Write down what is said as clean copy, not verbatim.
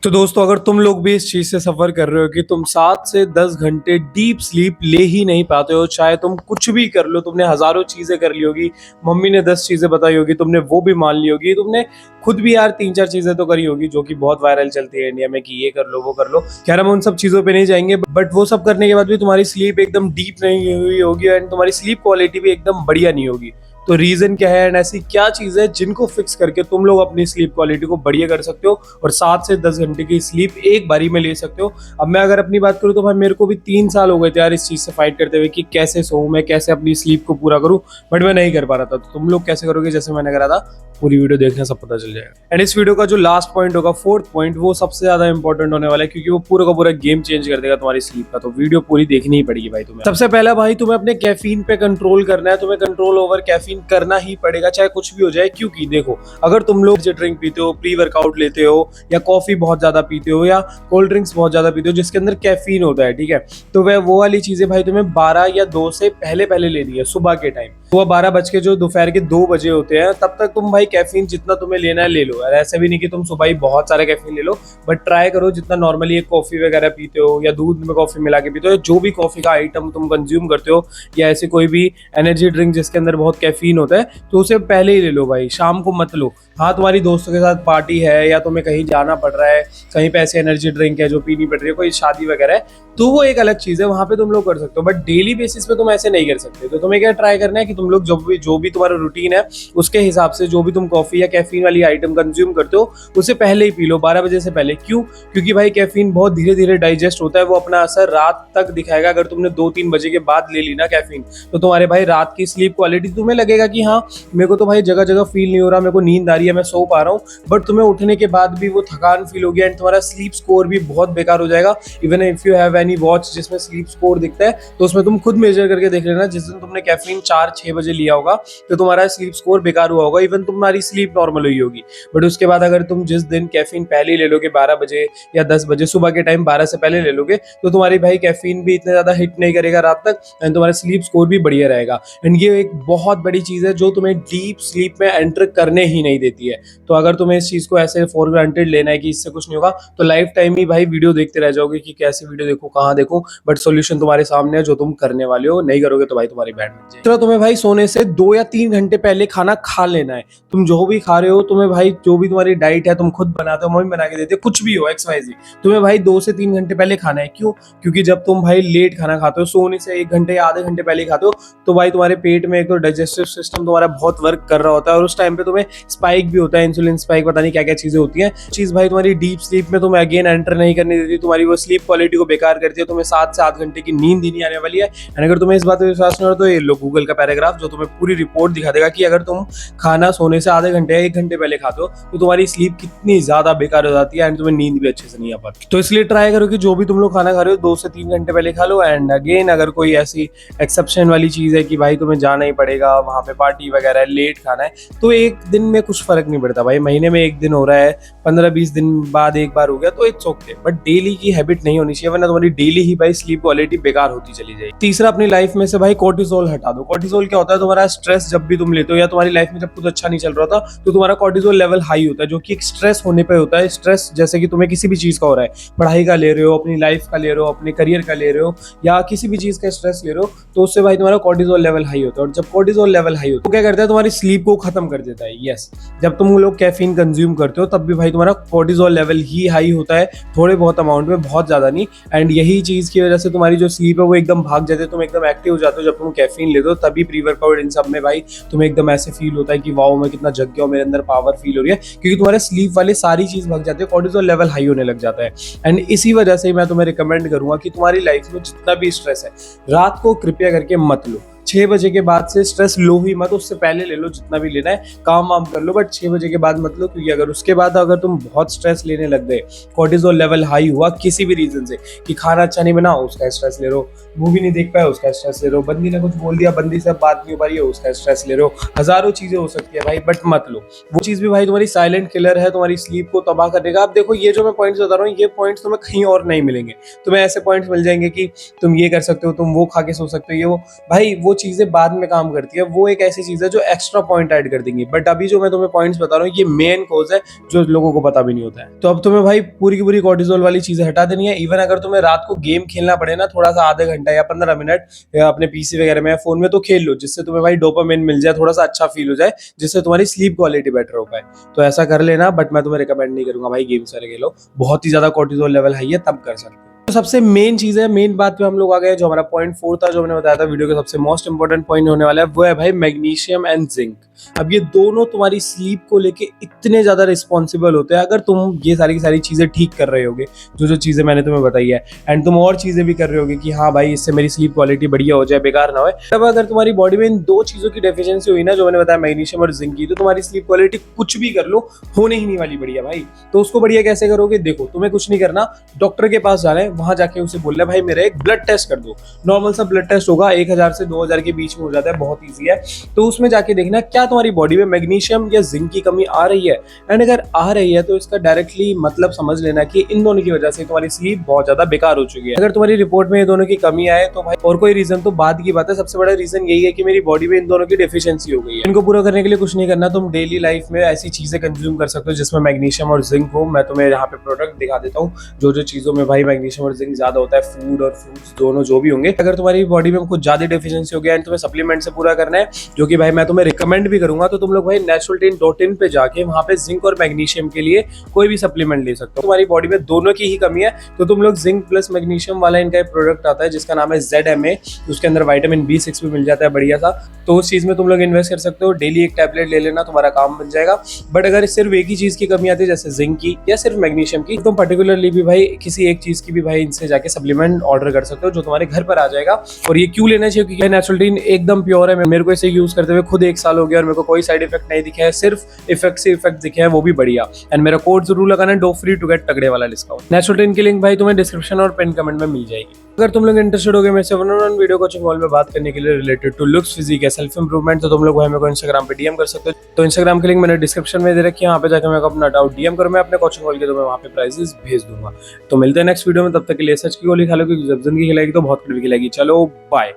तो दोस्तों अगर तुम लोग भी इस चीज से सफर कर रहे हो कि तुम 7 से 10 घंटे डीप स्लीप ले ही नहीं पाते हो, चाहे तुम कुछ भी कर लो, तुमने हजारों चीजें कर ली होगी, मम्मी ने 10 चीजें बताई होगी, तुमने वो भी मान ली होगी, तुमने खुद भी यार 3 4 चीजें तो करी होगी जो कि बहुत वायरल चलती है इंडिया में कि ये कर लो वो कर लो। खैर हम उन सब चीजों पे नहीं जाएंगे, बट वो सब करने के बाद भी तुम्हारी स्लीप एकदम डीप नहीं हुई होगी एंड तुम्हारी स्लीप क्वालिटी भी एकदम बढ़िया नहीं होगी। तो रीजन क्या है एंड ऐसी क्या चीज है जिनको फिक्स करके तुम लोग अपनी स्लीप क्वालिटी को बढ़िया कर सकते हो और 7 से 10 घंटे की स्लीप एक बारी में ले सकते हो। अब मैं अगर अपनी बात करूँ तो भाई मेरे को भी 3 साल हो गए थे यार इस चीज से फाइट करते हुए कि कैसे सोऊं मैं, कैसे अपनी स्लीप को पूरा करूं, बट मैं नहीं कर पा रहा था। तो तुम लोग कैसे करोगे जैसे मैंने करा था, पूरी वीडियो देखना सब पता चल जाएगा। एंड इस वीडियो का जो लास्ट पॉइंट होगा, फोर्थ पॉइंट, वो सबसे ज्यादा इंपॉर्टेंट होने वाला है क्योंकि वो पूरा का पूरा गेम चेंज कर देगा तुम्हारी स्लीप का। तो वीडियो पूरी देखनी ही पड़ेगी भाई तुम्हें। सबसे पहला भाई तुम्हें अपने कैफीन पे कंट्रोल करना है, तुम्हें कंट्रोल ओवर कैफीन करना ही पड़ेगा चाहे कुछ भी हो जाए। क्योंकि देखो अगर तुम लोग जो ड्रिंक पीते हो, प्री वर्कआउट लेते हो या कॉफी बहुत ज्यादा पीते हो या कोल्ड ड्रिंक्स बहुत ज्यादा पीते हो जिसके अंदर कैफीन होता है, ठीक है, तो वह वो वाली चीजें भाई तुम्हें 12 या 2 से पहले पहले लेनी है सुबह के टाइम। सुबह 12 बज के जो दोपहर के 2 बजे होते हैं तब तक तुम भाई कैफीन जितना तुम्हें लेना है ले लो। और ऐसे भी नहीं कि तुम सुबह ही बहुत सारा कैफीन ले लो, बट ट्राई करो जितना नॉर्मली एक कॉफी वगैरह पीते हो या दूध में कॉफी मिला के पीते हो, जो भी कॉफी का आइटम तुम कंज्यूम करते हो या ऐसे कोई भी एनर्जी ड्रिंक जिसके अंदर बहुत कैफीन होता है, तो उसे पहले ही ले लो भाई, शाम को मत लो। हाँ तुम्हारी दोस्तों के साथ पार्टी है या तुम्हें कहीं जाना पड़ रहा है, कहीं पे ऐसे एनर्जी ड्रिंक है जो पीनी पड़ रही है, कोई शादी वगैरह है, तो वो एक अलग चीज है, वहां पे तुम लोग कर सकते हो, बट डेली बेसिस पे तुम ऐसे नहीं कर सकते। तो तुम्हें क्या ट्राई करना है कि तुम लोग जो भी तुम्हारा रूटीन है उसके हिसाब से जो भी तुम कॉफी या कैफीन वाली आइटम कंज्यूम करते हो उसे पहले ही पी लो, 12 बजे से पहले। क्यों? क्योंकि भाई कैफीन बहुत धीरे धीरे डाइजेस्ट होता है, वो अपना असर रात तक दिखाएगा। अगर तुमने 2 3 बजे के बाद ले ली ना कैफीन, तो तुम्हारे भाई रात की स्लीप क्वालिटी, तुम्हें लगेगा कि हाँ मेरे को तो भाई जगह जगह फील नहीं हो रहा, मेरे को नींद आ रही है, मैं सो पा रहा हूँ, बट तुम्हें उठने के बाद भी वो थकान फील होगी एंड तुम्हारा स्लीप स्कोर भी बहुत बेकार हो जाएगा। Even if you have any watch जिसमें स्लीप स्कोर दिखता है तो उसमें तुम खुद मेजर करके देख लेना, जिस दिन तुमने कैफीन 4 6 बजे लिया होगा तो तुम्हारा स्लीप स्कोर बेकार हुआ होगा, इवन तुम्हारी स्लीप नॉर्मल हुई होगी। बट उसके बाद अगर तुम जिस दिन कैफीन पहले ले लोगे 12 बजे या 10 बजे, सुबह के टाइम 12 से पहले ले लोगे, तो तुम्हारी भाई कैफीन भी इतना ज्यादा हिट नहीं करेगा रात तक एंड तुम्हारा स्लीप स्कोर भी बढ़िया रहेगा। एंड ये एक बहुत बड़ी चीज है जो तुम्हें डीप स्लीप में एंटर करने ही नहीं देती है। तो अगर तुम्हें इस चीज को ऐसे फॉर ग्रांटेड लेना है कि इससे कुछ नहीं होगा, तो लाइफ टाइम ही भाई वीडियो देखते रह जाओगे कि कैसे वीडियो देखो, कहाँ देखो, बट सोल्यूशन तुम्हारे सामने है जो तुम करने वाले हो। नहीं करोगे तो भाई तुम्हारी बैंड बज जाएगी। तो तुम्हें भाई सोने से 2 या 3 घंटे पहले खाना खा लेना है। तुम जो भी खा रहे हो, तुम्हें भाई जो भी तुम्हारी डाइट है, तुम खुद बनाते हो, मम्मी बना के देते हो, कुछ भी हो XYZ, तुम्हें भाई 2 से 3 घंटे पहले खाना है। क्यों? क्योंकि जब तुम भाई लेट खाना खाते हो, सोने से 1 घंटे या आधे घंटे पहले खाते हो, तो भाई तुम्हारे पेट में एक तो डाइजेस्टिव सिस्टम तुम्हारा बहुत वर्क कर रहा होता है और उस टाइम पे तुम्हें स्पाइक भी होता है, इंसुलिन स्पाइक, पता नहीं क्या क्या चीजें होती हैं। चीज भाई तुम्हारी डीप स्लीप में तुम्हें अगेन एंटर नहीं करने देती, तुम्हारी वो स्लीप क्वालिटी को बेकार करती है, तुम्हें 7 से 8 घंटे की नींद ही नहीं आने वाली है। एंड अगर तुम्हें इस बात पर विश्वास नहीं हो तो ये लो गूगल का पैराग्राफ जो तुम्हें पूरी रिपोर्ट दिखा देगा कि अगर तुम खाना सोने से आधे घंटे या 1 घंटे पहले खाते हो तो तुम्हारी स्लीप कितनी ज्यादा बेकार हो जाती है एंड तुम्हें नींद भी अच्छे से नहीं आ पाती। तो इसलिए ट्राई करो कि जो भी तुम लोग खाना खा रहे हो 2 से 3 घंटे पहले खा लो। एंड अगेन अगर कोई ऐसी एक्सेप्शन वाली चीज है कि भाई तुम्हें जाना ही पड़ेगा वहां पे, पार्टी वगैरह, लेट खाना है, तो एक दिन में कुछ फर्क नहीं पड़ता भाई, महीने में 1 दिन हो रहा है, 15 20 दिन बाद एक बार हो गया तो इट्स ओके, बट डेली की हैबिट नहीं होनी चाहिए, वरना तुम्हारी डेली ही भाई स्लीप क्वालिटी बेकार होती चली जाएगी। तीसरा, अपनी लाइफ में से भाई कोर्टिसोल हटा दो। कोर्टिसोल क्या होता है? तुम्हारा स्ट्रेस जब भी तुम लेते हो या तुम्हारी लाइफ में जब कुछ अच्छा नहीं चल रहा था तो तुम्हारा कोर्टिसोल लेवल हाई होता है, जो कि एक स्ट्रेस होने पे होता है। स्ट्रेस जैसे कि तुम्हें किसी भी चीज का हो रहा है, पढ़ाई का ले रहे हो, अपनी लाइफ का ले रहे हो, अपने करियर का ले रहे हो या किसी भी चीज का स्ट्रेस ले रहे हो, तो उससे भाई तुम्हारा कोर्टिसोल लेवल हाई होता है। और जब कोर्टिसोल लेवल हाई होता है तो क्या करता है? तुम्हारी स्लीप को खत्म कर देता है। यस, जब तुम लोग कैफीन कंज्यूम करते हो तब भी भाई तुम्हारा कोर्टिसोल लेवल ही हाई होता है, थोड़े बहुत अमाउंट में, बहुत ज्यादा नहीं। एंड यही चीज की वजह से तुम्हारी जो स्लीप है वो एकदम भाग जाती है, तुम एकदम एक्टिव हो जाते हो जब तुम कैफीन लेते हो। तभी प्री वर्कआउट इन सब में भाई तुम्हें एकदम ऐसे फील होता है कि वाओ मैं कितना जग गया हूं, मेरे अंदर पावर फील हो रही है, क्योंकि तुम्हारे स्लीप वाले सारी चीज भाग जाती है, कोर्टिसोल लेवल हाई होने लग जाता है। एंड इसी वजह से मैं तुम्हें रिकमेंड करूंगा कि तुम्हारी लाइफ में जितना भी स्ट्रेस है रात को कृपया करके मत लो। 6 बजे के बाद से स्ट्रेस लो ही मत, उससे पहले ले लो जितना भी लेना है, काम वाम कर लो, बट 6 बजे के बाद मत लो। क्योंकि अगर उसके बाद अगर तुम बहुत स्ट्रेस लेने लग गए, कोर्टिसोल लेवल हाई हुआ किसी भी रीजन से, कि खाना अच्छा नहीं बना उसका स्ट्रेस ले लो, मूवी नहीं देख पाए उसका स्ट्रेस ले लो, बंदी ने कुछ बोल दिया, बंदी से बात नहीं हो पा रही है उसका स्ट्रेस ले लो, हजारों चीजें हो सकती है भाई, बट मत लो। वो चीज भी भाई तुम्हारी साइलेंट किलर है, तुम्हारी स्लीप को तबाह करेगा। अब देखो ये जो मैं पॉइंट्स बता रहा हूँ, ये पॉइंट्स तुम्हें कहीं और नहीं मिलेंगे। तुम्हें ऐसे पॉइंट्स मिल जाएंगे कि तुम ये कर सकते हो, तुम वो खा के सो सकते हो, ये वो, भाई वो वो चीजें बाद में काम करती है, वो एक ऐसी चीज है जो एक्स्ट्रा पॉइंट ऐड कर देंगी। बट अभी जो मैं तुम्हें पॉइंट्स बता रहा हूँ ये मेन कॉज है जो लोगों को पता भी नहीं होता है। तो अब तुम्हें भाई पूरी की पूरी कॉर्टिसोल वाली चीजें हटा देनी है। इवन अगर तुम्हें रात को गेम खेलना पड़े ना, थोड़ा सा आधे घंटा या 15 मिनट या अपने पीसी वगैरह में फोन में, तो खेल लो, जिससे तुम्हें भाई डोपामिन मिल जाए, थोड़ा सा अच्छा फील हो जाए, जिससे तुम्हारी स्लीप क्वालिटी बेटर हो पाए। तो ऐसा कर लेना, बट मैं तुम्हें रिकमेंड नहीं करूंगा भाई गेम्स वगैरह खेलो, बहुत ही ज्यादा कॉर्टिसोल लेवल हाई है, तब कर सकते हो। तो सबसे मेन चीज है, मेन बात पे हम लोग आ गए, जो हमारा पॉइंट 4 था, जो मैंने बताया था वीडियो का सबसे मोस्ट इंपॉर्टेंट पॉइंट होने वाला है, वो है भाई मैग्नीशियम एंड जिंक। अब ये दोनों तुम्हारी स्लीप को लेके इतने ज्यादा रिस्पॉन्सिबल होते हैं, अगर तुम ये सारी की सारी चीजें ठीक कर रहे होगे, जो जो चीजें मैंने तुम्हें बताई है, एंड तुम और चीजें भी कर रहे होगे कि हाँ भाई इससे मेरी स्लीप क्वालिटी बढ़िया हो जाए, बेकार ना हो, तब अगर तुम्हारी बॉडी में इन दो चीजों की डेफिशिएंसी हुई ना, जो मैंने बताया मैग्नीशियम और जिंक की, तो तुम्हारी स्लीप क्वालिटी कुछ भी कर लो होने ही नहीं वाली बढ़िया भाई। तो उसको बढ़िया कैसे करोगे? देखो, तुम्हें कुछ नहीं करना, डॉक्टर के पास जाना है, वहां जाके उसे बोलना है भाई मेरा एक ब्लड टेस्ट कर दो। नॉर्मल सा ब्लड टेस्ट होगा, 1000 से 2000 के बीच में हो जाता है, बहुत ईजी है। तो उसमें जाके देखना क्या तुम्हारी बॉडी में मैग्नीशियम या जिंक की कमी आ रही है, एंड अगर आ रही है तो इसका डायरेक्टली मतलब समझ लेना कि इन दोनों की वजह से तुम्हारी स्लीप बहुत ज्यादा बेकार हो चुकी है। अगर तुम्हारी रिपोर्ट में ये दोनों की कमी आए तो भाई और कोई रीजन तो बाद की बात है, सबसे बड़ा रीजन यही है कि मेरी बॉडी में इन दोनों की डेफिशिएंसी हो गई है। इनको पूरा करने के लिए कुछ नहीं करना, तुम डेली लाइफ में ऐसी चीजें कंज्यूम कर सकते हो जिसमें मैग्नीशियम और जिंक हो। मैं तुम्हें यहाँ पे प्रोडक्ट दिखा देता हूँ जो जो चीजों में भाई मैग्नीशियम और जिंक ज्यादा होता है, फूड और फ्रूट्स दोनों जो भी होंगे। अगर तुम्हारी बॉडी में कुछ ज्यादा डेफिशिएंसी हो गया एंड तुम्हें सप्लीमेंट से पूरा करना है, जो कि भाई मैं तुम्हें रिकमेंड भी करूंगा, तो तुम लोग भाई naturaltin.in पे जाके वहां पे जिंक और मैग्नीशियम के लिए कोई भी सप्लीमेंट ले सकते हो। तुम्हारी बॉडी में दोनों की ही कमी है तो तुम लोग जिंक प्लस मैग्नीशियम वाला इनका एक प्रोडक्ट आता है जिसका नाम है ZMA, उसके अंदर विटामिन B6 भी मिल जाता है बढ़िया सा, तो उस चीज में तुम लोग इन्वेस्ट कर सकते हो। डेली एक टैबलेट ले लेना, तुम्हारा काम बन जाएगा। बट अगर सिर्फ एक ही चीज की कमी आती है, जैसे जिंक की या सिर्फ मैग्नीशियम की, तो तुम पर्टिकुलरली भी भाई किसी एक चीज की भी भाई इनसे जाके सप्लीमेंट ऑर्डर कर सकते हो जो तुम्हारे घर पर आ जाएगा। और ये क्यों लेना चाहिए? क्योंकि नेचुरल्टीन एकदम प्योर है, मेरे को इसे यूज करते हुए खुद 1 साल हो गया और मेरे को कोई साइड इफेक्ट नहीं दिखे है, सिर्फ इफेक्ट से इफेक्ट दिखे हैं, वो भी बढ़िया। एंड मेरा कोड जरूर लगाना, डो फ्री टू गेट तगड़े वाला डिस्काउंट। नेचुरल्टीन की लिंक भाई तुम्हें डिस्क्रिप्शन और पिन कमेंट में मिल जाएगी। अगर तुम लोग इंटरेस्टेड हो गए मेरे से वन-ऑन-वन वीडियो कोचिंग कॉल में बात करने के लिए रिलेटेड टू लुक्स, फिजिक या सेल्फ इंप्रूवमेंट, तो तुम लोग भाई मेरे को इंस्टाग्राम पे डीएम कर सकते हो। तो इंस्टाग्राम की लिंक मैंने डिस्क्रिप्शन में दे रखी है, वहाँ पे जाकर मेरे को अपना डाउट डीएम करो, मैं अपने कोचिंग कॉल के तुम्हें वहाँ पे प्राइसेस भेज दूंगा। तो मिलते हैं नेक्स्ट वीडियो में, तब तक के लिए सच की गोली खा लो, क्योंकि जब जिंदगी खिलाएगी तो बहुत कड़वी खिलाएगी। चलो बाय।